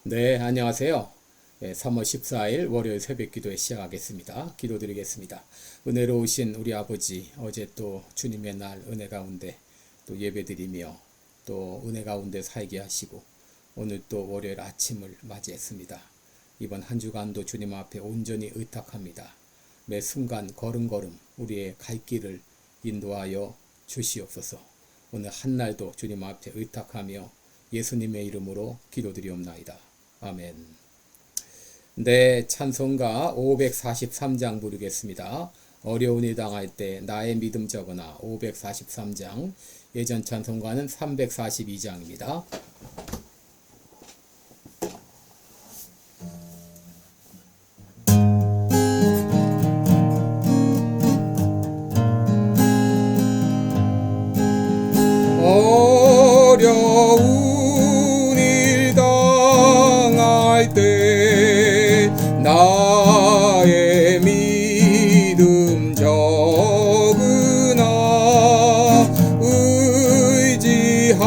네, 안녕하세요. 3월 14일 월요일 새벽 기도에 시작하겠습니다. 기도드리겠습니다. 은혜로우신 우리 아버지, 어제 또 주님의 날 은혜 가운데 또 예배드리며 또 은혜 가운데 살게 하시고 오늘 또 월요일 아침을 맞이했습니다. 이번 한 주간도 주님 앞에 온전히 의탁합니다. 매 순간 걸음걸음 우리의 갈 길을 인도하여 주시옵소서. 오늘 한날도 주님 앞에 의탁하며 예수님의 이름으로 기도드리옵나이다. 아멘. 네, 찬송가 543장 부르겠습니다. 어려움이 당할 때 나의 믿음 적으나 543장, 예전 찬송가는 342장입니다. 어려운 일 당할 때 나의 믿음 적으나 의지하는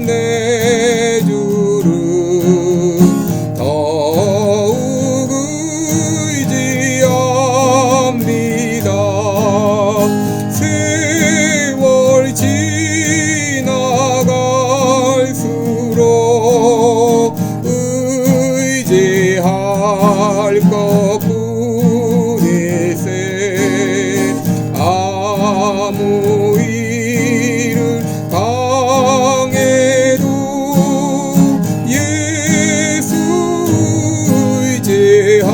내 주를 더욱 의지합니다. 세월 지나갈수록 의지할 것뿐일세. 아무 일을 당해도 예수 의지합니다.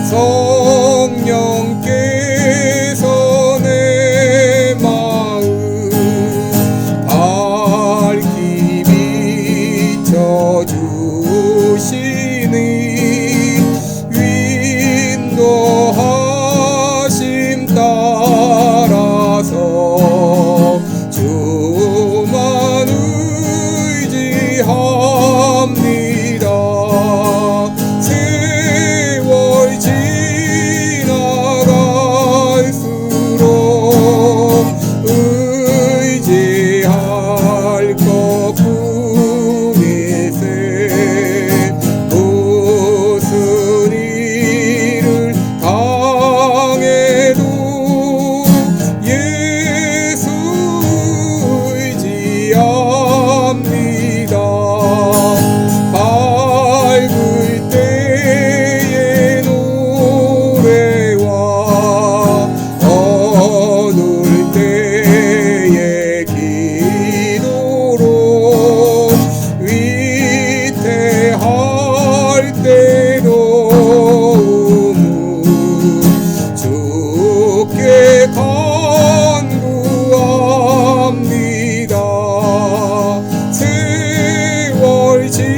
성령께서 내 마음 밝히 비춰주시니 인도하심 따라서 주만 의지합니다. 세월 지나갈수록 의지할 것뿐일세. 무슨 일을 당해도 예수 의지합니다. 밝을 때의 노래와 어두울 때의 기도로 위태할 때도 주께 간구합니다. 세월 지나갈수록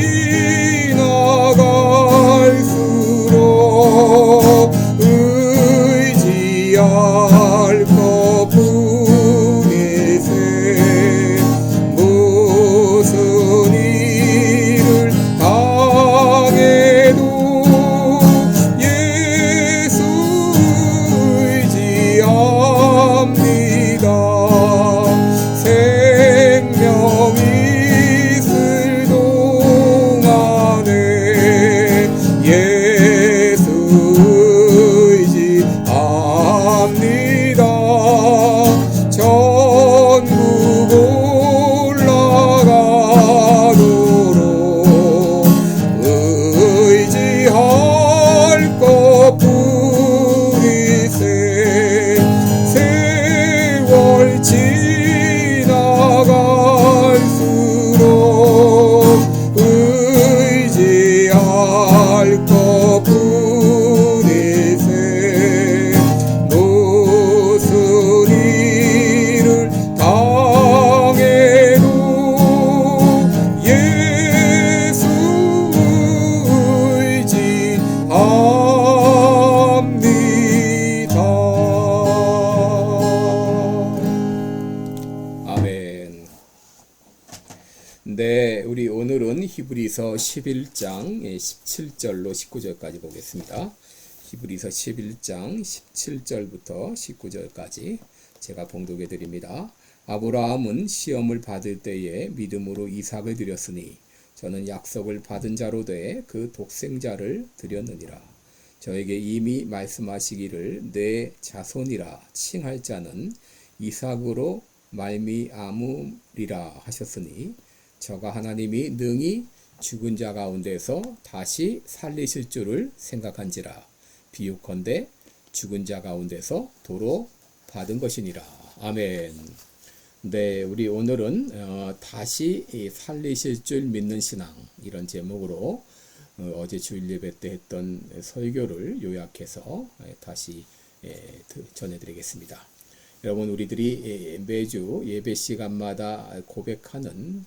의지할 것뿐일세. 무슨 일을 당해도 예수 의지합니다. 생명 있을 동안에 예수 의지합니다. 천국 올라가도록 의지할 것뿐일세. 세월 지나갈수록 의지할 것뿐일세. 무슨 일을 당해도 예수 의지합니다. 아멘. 네, 우리 오늘은 히브리서 11장 17절로 19절까지 보겠습니다. 히브리서 11장 17절부터 19절까지 제가 봉독해 드립니다. 아브라함은 시험을 받을 때에 믿음으로 이삭을 드렸으니 저는 약속을 받은 자로 돼 그 독생자를 드렸느니라. 저에게 이미 말씀하시기를 내 자손이라 칭할 자는 이삭으로 말미암으리라 하셨으니 저가 하나님이 능히 죽은 자 가운데서 다시 살리실 줄을 생각한지라. 비유컨대 죽은 자 가운데서 도로 받은 것이니라. 아멘. 네, 우리 오늘은 다시 살리실 줄 믿는 신앙, 이런 제목으로 어제 주일 예배 때 했던 설교를 요약해서 다시 전해드리겠습니다. 여러분, 우리들이 매주 예배 시간마다 고백하는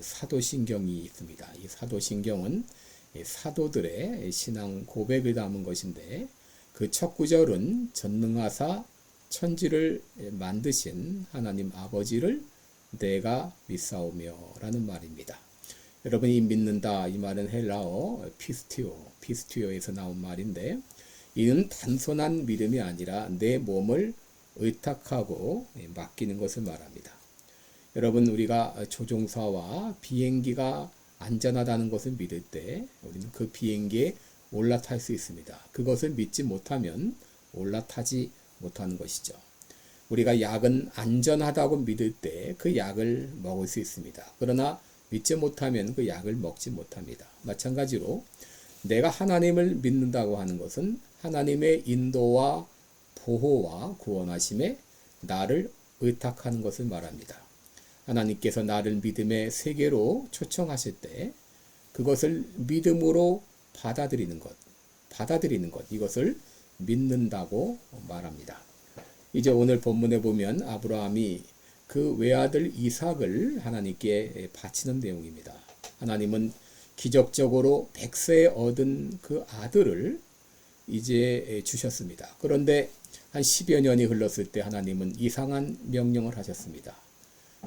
사도신경이 있습니다. 이 사도신경은 사도들의 신앙 고백을 담은 것인데, 그 첫 구절은 전능하사 천지를 만드신 하나님 아버지를 내가 믿사오며 라는 말입니다. 여러분이 믿는다, 이 말은 헬라어 피스티오에서 나온 말인데, 이는 단순한 믿음이 아니라 내 몸을 의탁하고 맡기는 것을 말합니다. 여러분, 우리가 조종사와 비행기가 안전하다는 것을 믿을 때 우리는 그 비행기에 올라탈 수 있습니다. 그것을 믿지 못하면 올라타지 못하는 것이죠. 우리가 약은 안전하다고 믿을 때 그 약을 먹을 수 있습니다. 그러나 믿지 못하면 그 약을 먹지 못합니다. 마찬가지로 내가 하나님을 믿는다고 하는 것은 하나님의 인도와 보호와 구원하심에 나를 의탁하는 것을 말합니다. 하나님께서 나를 믿음의 세계로 초청하실 때 그것을 믿음으로 받아들이는 것, 이것을 믿는다고 말합니다. 이제 오늘 본문에 보면 아브라함이 그 외아들 이삭을 하나님께 바치는 내용입니다. 하나님은 기적적으로 100세에 얻은 그 아들을 이제 주셨습니다. 그런데 한 10여 년이 흘렀을 때 하나님은 이상한 명령을 하셨습니다.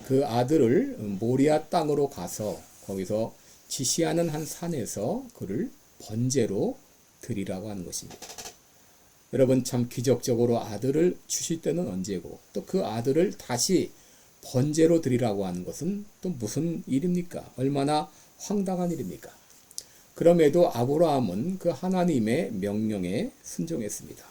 그 아들을 모리아 땅으로 가서 거기서 지시하는 한 산에서 그를 번제로 드리라고 하는 것입니다. 여러분, 참 기적적으로 아들을 주실 때는 언제고 또 그 아들을 다시 번제로 드리라고 하는 것은 또 무슨 일입니까? 얼마나 황당한 일입니까? 그럼에도 아브라함은 그 하나님의 명령에 순종했습니다.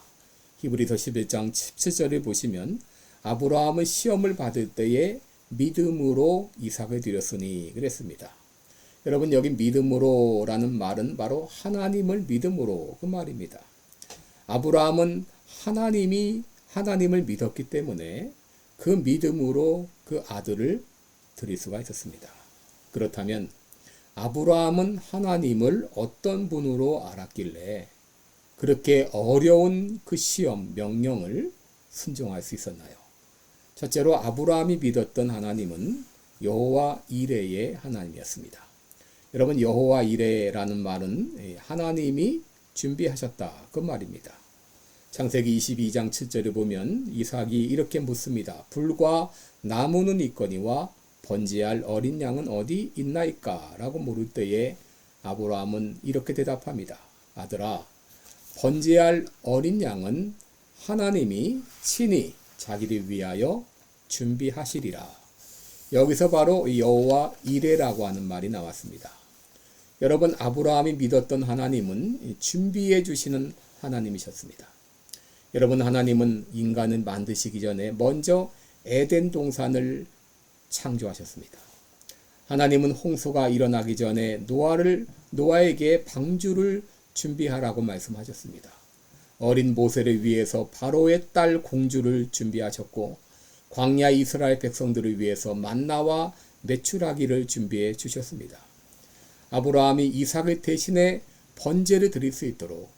히브리서 11장 17절을 보시면 아브라함은 시험을 받을 때에 믿음으로 이삭을 드렸으니 그랬습니다. 여러분, 여기 믿음으로라는 말은 바로 하나님을 믿음으로 그 말입니다. 아브라함은 하나님을 믿었기 때문에 그 믿음으로 그 아들을 드릴 수가 있었습니다. 그렇다면 아브라함은 하나님을 어떤 분으로 알았길래 그렇게 어려운 그 시험, 명령을 순종할 수 있었나요? 첫째로 아브라함이 믿었던 하나님은 여호와 이레의 하나님이었습니다. 여러분, 여호와 이레라는 말은 하나님이 준비하셨다, 그 말입니다. 창세기 22장 7절을 보면 이삭이 이렇게 묻습니다. 불과 나무는 있거니와 번제할 어린 양은 어디 있나이까? 라고 물을 때에 아브라함은 이렇게 대답합니다. 아들아, 번제할 어린 양은 하나님이 친히 자기를 위하여 준비하시리라. 여기서 바로 여호와 이레라고 하는 말이 나왔습니다. 여러분, 아브라함이 믿었던 하나님은 준비해 주시는 하나님이셨습니다. 여러분, 하나님은 인간을 만드시기 전에 먼저 에덴 동산을 창조하셨습니다. 하나님은 홍수가 일어나기 전에 노아에게 방주를 준비하라고 말씀하셨습니다. 어린 모세를 위해서 바로의 딸 공주를 준비하셨고 광야 이스라엘 백성들을 위해서 만나와 메추라기를 준비해 주셨습니다. 아브라함이 이삭을 대신해 번제를 드릴 수 있도록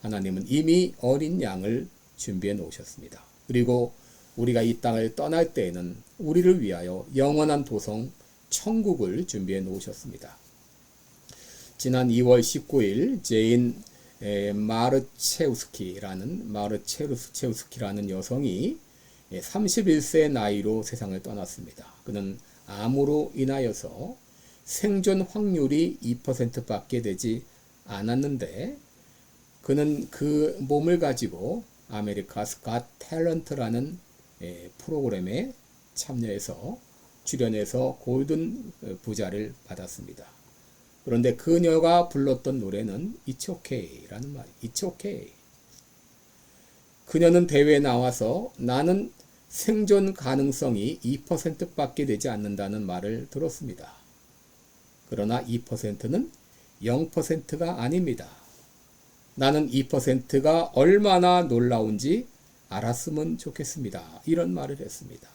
하나님은 이미 어린 양을 준비해 놓으셨습니다. 그리고 우리가 이 땅을 떠날 때에는 우리를 위하여 영원한 도성 천국을 준비해 놓으셨습니다. 지난 2월 19일 제인 마르체우스키라는 여성이 31세 나이로 세상을 떠났습니다. 그는 암으로 인하여서 생존 확률이 2%밖에 되지 않았는데 그는 그 몸을 가지고 아메리카스 갓 탤런트라는 프로그램에 참여해서 출연해서 골든 부자를 받았습니다. 그런데 그녀가 불렀던 노래는 It's okay라는 말이에요. It's okay. 그녀는 대회에 나와서 나는 생존 가능성이 2%밖에 되지 않는다는 말을 들었습니다. 그러나 2%는 0%가 아닙니다. 나는 2%가 얼마나 놀라운지 알았으면 좋겠습니다. 이런 말을 했습니다.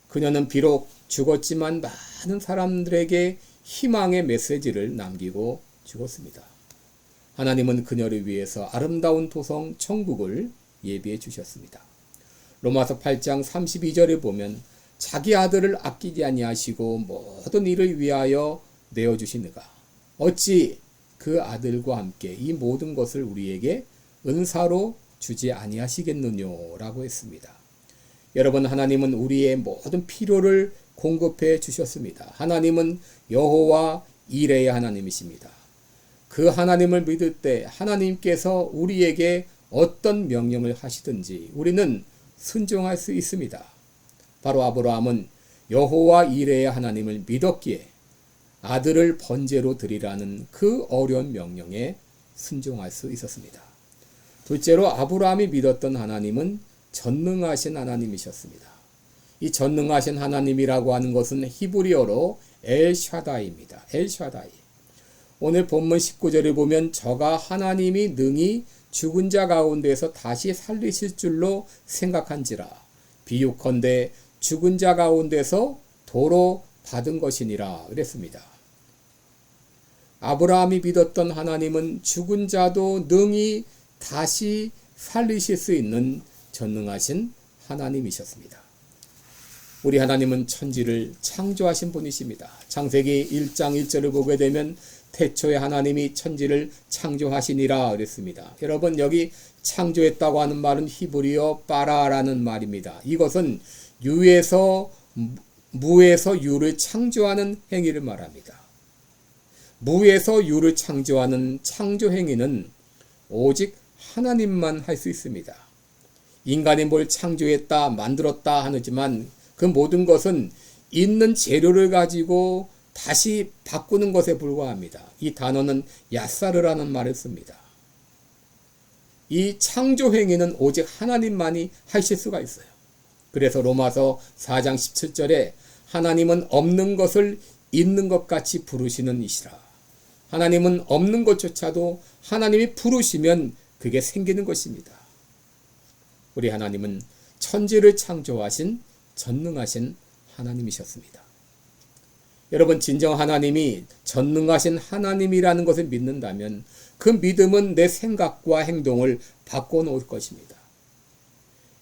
그녀는 비록 죽었지만 많은 사람들에게 희망의 메시지를 남기고 죽었습니다. 하나님은 그녀를 위해서 아름다운 도성 천국을 예비해 주셨습니다. 로마서 8장 32절에 보면 자기 아들을 아끼지 아니하시고 모든 일을 위하여 내어주시느가 어찌 그 아들과 함께 이 모든 것을 우리에게 은사로 주지 아니하시겠느냐라고 했습니다. 여러분, 하나님은 우리의 모든 필요를 공급해 주셨습니다. 하나님은 여호와 이레의 하나님이십니다. 그 하나님을 믿을 때 하나님께서 우리에게 어떤 명령을 하시든지 우리는 순종할 수 있습니다. 바로 아브라함은 여호와 이레의 하나님을 믿었기에 아들을 번제로 드리라는 그 어려운 명령에 순종할 수 있었습니다. 둘째로 아브라함이 믿었던 하나님은 전능하신 하나님이셨습니다. 이 전능하신 하나님이라고 하는 것은 히브리어로 엘샤다이입니다. 엘샤다이. 오늘 본문 19절에 보면 저가 하나님이 능히 죽은 자 가운데서 다시 살리실 줄로 생각한지라 비유컨대 죽은 자 가운데서 도로 받은 것이니라 그랬습니다. 아브라함이 믿었던 하나님은 죽은 자도 능히 다시 살리실 수 있는 전능하신 하나님이셨습니다. 우리 하나님은 천지를 창조하신 분이십니다. 창세기 1장 1절을 보게 되면 태초에 하나님이 천지를 창조하시니라 그랬습니다. 여러분, 여기 창조했다고 하는 말은 히브리어 빠라라는 말입니다. 이것은 무에서 유를 창조하는 행위를 말합니다. 무에서 유를 창조하는 창조 행위는 오직 하나님만 할 수 있습니다. 인간이 뭘 창조했다, 만들었다 하지만 그 모든 것은 있는 재료를 가지고 다시 바꾸는 것에 불과합니다. 이 단어는 야사르라는 말을 씁니다. 이 창조 행위는 오직 하나님만이 하실 수가 있어요. 그래서 로마서 4장 17절에 하나님은 없는 것을 있는 것 같이 부르시는 이시라. 하나님은 없는 것조차도 하나님이 부르시면 그게 생기는 것입니다. 우리 하나님은 천지를 창조하신 전능하신 하나님이셨습니다. 여러분, 진정 하나님이 전능하신 하나님이라는 것을 믿는다면 그 믿음은 내 생각과 행동을 바꿔놓을 것입니다.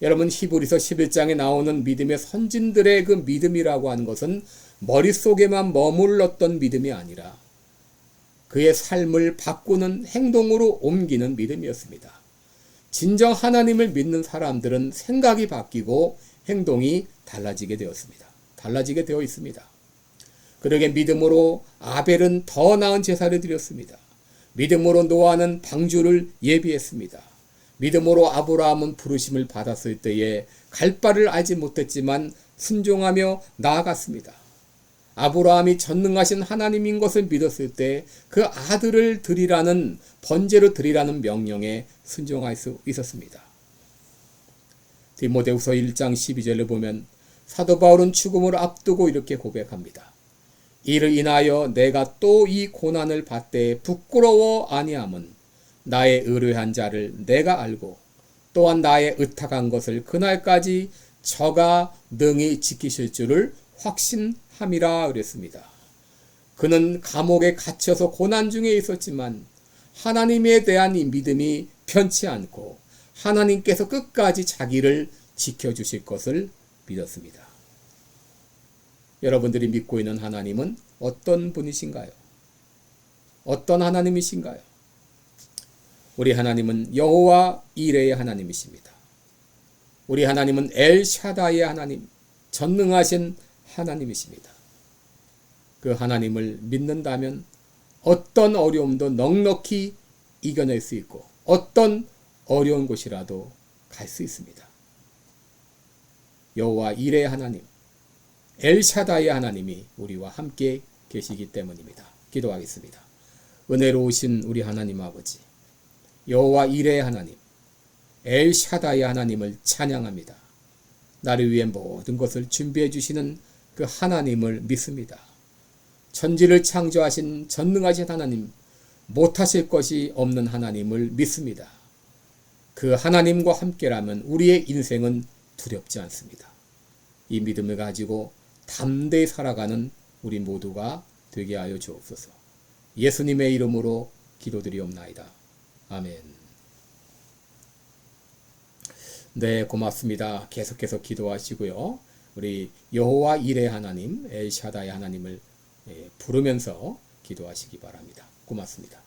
여러분, 히브리서 11장에 나오는 믿음의 선진들의 그 믿음이라고 하는 것은 머릿속에만 머물렀던 믿음이 아니라 그의 삶을 바꾸는 행동으로 옮기는 믿음이었습니다. 진정 하나님을 믿는 사람들은 생각이 바뀌고 행동이 달라지게 되었습니다. 달라지게 되어 있습니다. 그러게 믿음으로 아벨은 더 나은 제사를 드렸습니다. 믿음으로 노아는 방주를 예비했습니다. 믿음으로 아브라함은 부르심을 받았을 때에 갈 바를 알지 못했지만 순종하며 나아갔습니다. 아브라함이 전능하신 하나님인 것을 믿었을 때 그 아들을 드리라는 번제로 드리라는 명령에 순종할 수 있었습니다. 디모데후서 1장 12절을 보면 사도 바울은 죽음을 앞두고 이렇게 고백합니다. 이를 인하여 내가 또 이 고난을 받되 부끄러워 아니함은 나의 의뢰한 자를 내가 알고 또한 나의 의탁한 것을 그날까지 저가 능히 지키실 줄을 확신함이라 그랬습니다. 그는 감옥에 갇혀서 고난 중에 있었지만 하나님에 대한 이 믿음이 편치 않고 하나님께서 끝까지 자기를 지켜주실 것을 믿었습니다. 여러분들이 믿고 있는 하나님은 어떤 분이신가요? 어떤 하나님이신가요? 우리 하나님은 여호와 이레의 하나님이십니다. 우리 하나님은 엘샤다이의 하나님, 전능하신 하나님이십니다. 그 하나님을 믿는다면 어떤 어려움도 넉넉히 이겨낼 수 있고 어떤 어려운 곳이라도 갈 수 있습니다. 여호와 이레 하나님, 엘샤다이 하나님이 우리와 함께 계시기 때문입니다. 기도하겠습니다. 은혜로우신 우리 하나님 아버지, 여호와 이레 하나님, 엘샤다이 하나님을 찬양합니다. 나를 위해 모든 것을 준비해 주시는 그 하나님을 믿습니다. 천지를 창조하신 전능하신 하나님, 못하실 것이 없는 하나님을 믿습니다. 그 하나님과 함께라면 우리의 인생은 두렵지 않습니다. 이 믿음을 가지고 담대히 살아가는 우리 모두가 되게 하여 주옵소서. 예수님의 이름으로 기도드리옵나이다. 아멘. 네, 고맙습니다. 계속해서 기도하시고요. 우리 여호와 이레 하나님, 엘샤다이 하나님을 부르면서 기도하시기 바랍니다. 고맙습니다.